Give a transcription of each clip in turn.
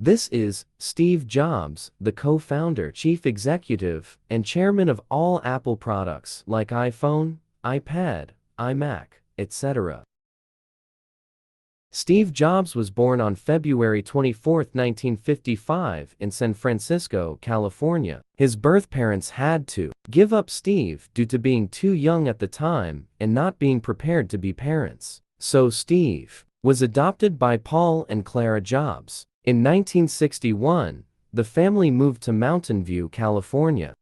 This is Steve Jobs, the co-founder, chief executive, and chairman of all Apple products like iPhone, iPad, iMac, etc. Steve Jobs was born on February 24, 1955, in San Francisco, California. His birth parents had to give up Steve due to being too young at the time and not being prepared to be parents. So Steve was adopted by Paul and Clara Jobs. In 1961, the family moved to Mountain View, California.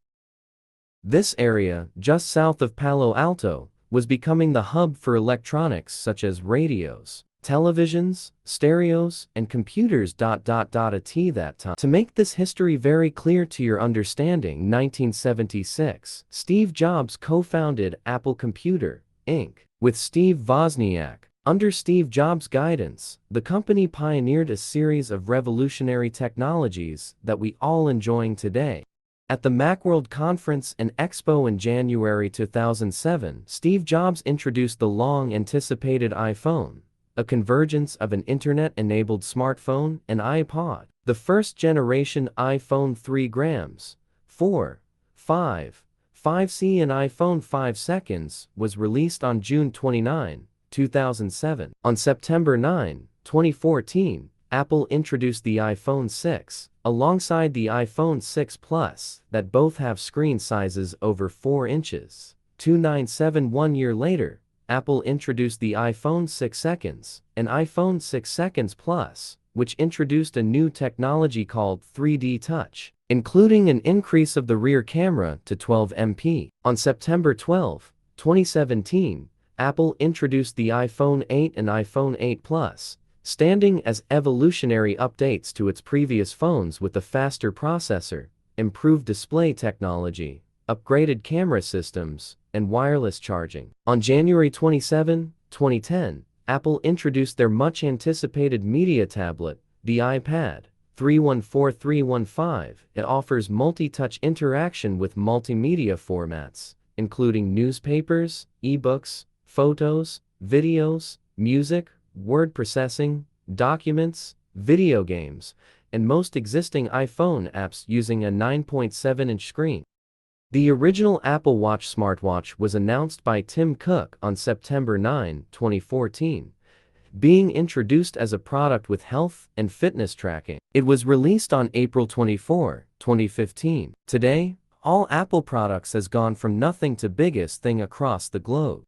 This area, just south of Palo Alto, was becoming the hub for electronics such as radios, televisions, stereos, and computers. At that time. To make this history very clear to your understanding, 1976, Steve Jobs co-founded Apple Computer, Inc. with Steve Wozniak. Under Steve Jobs' guidance, the company pioneered a series of revolutionary technologies that we all enjoying today. At the Macworld Conference and Expo in January 2007, Steve Jobs introduced the long-anticipated iPhone, a convergence of an internet-enabled smartphone and iPod. The first-generation iPhone 3Gs, 4, 5, 5C and iPhone 5 seconds was released on June 29, 2007. On September 9, 2014, Apple introduced the iPhone 6, alongside the iPhone 6 Plus, that both have screen sizes over 4 inches. 297 1 year later, Apple introduced the iPhone 6 Seconds, and iPhone 6 Seconds Plus, which introduced a new technology called 3D Touch, including an increase of the rear camera to 12 MP. On September 12, 2017, Apple introduced the iPhone 8 and iPhone 8 Plus, standing as evolutionary updates to its previous phones with a faster processor, improved display technology, upgraded camera systems, and wireless charging. On January 27, 2010, Apple introduced their much-anticipated media tablet, the iPad 314-315. It offers multi-touch interaction with multimedia formats, including newspapers, ebooks, photos, videos, music, word processing, documents, video games, and most existing iPhone apps using a 9.7-inch screen. The original Apple Watch smartwatch was announced by Tim Cook on September 9, 2014, being introduced as a product with health and fitness tracking. It was released on April 24, 2015. Today, all Apple products has gone from nothing to biggest thing across the globe.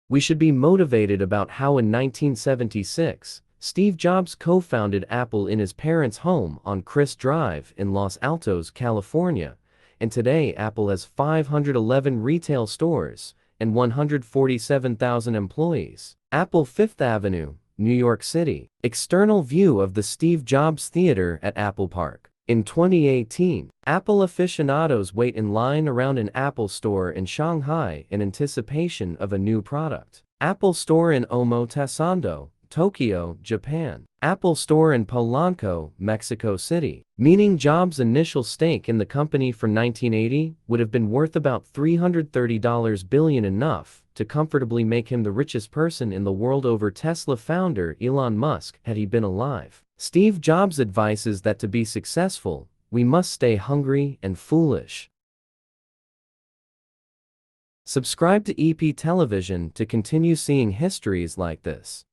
We should be motivated about how in 1976, Steve Jobs co-founded Apple in his parents' home on Crist Drive in Los Altos, California, and today Apple has 511 retail stores and 147,000 employees. Apple Fifth Avenue, New York City. External view of the Steve Jobs Theater at Apple Park. In 2018, Apple aficionados wait in line around an Apple store in Shanghai in anticipation of a new product. Apple Store in Omotesando, Tokyo, Japan. Apple Store in Polanco, Mexico City. Meaning Jobs' initial stake in the company from 1980 would have been worth about $330 billion, enough to comfortably make him the richest person in the world over Tesla founder Elon Musk had he been alive. Steve Jobs' advice is that to be successful, we must stay hungry and foolish. Subscribe to EP Television to continue seeing histories like this.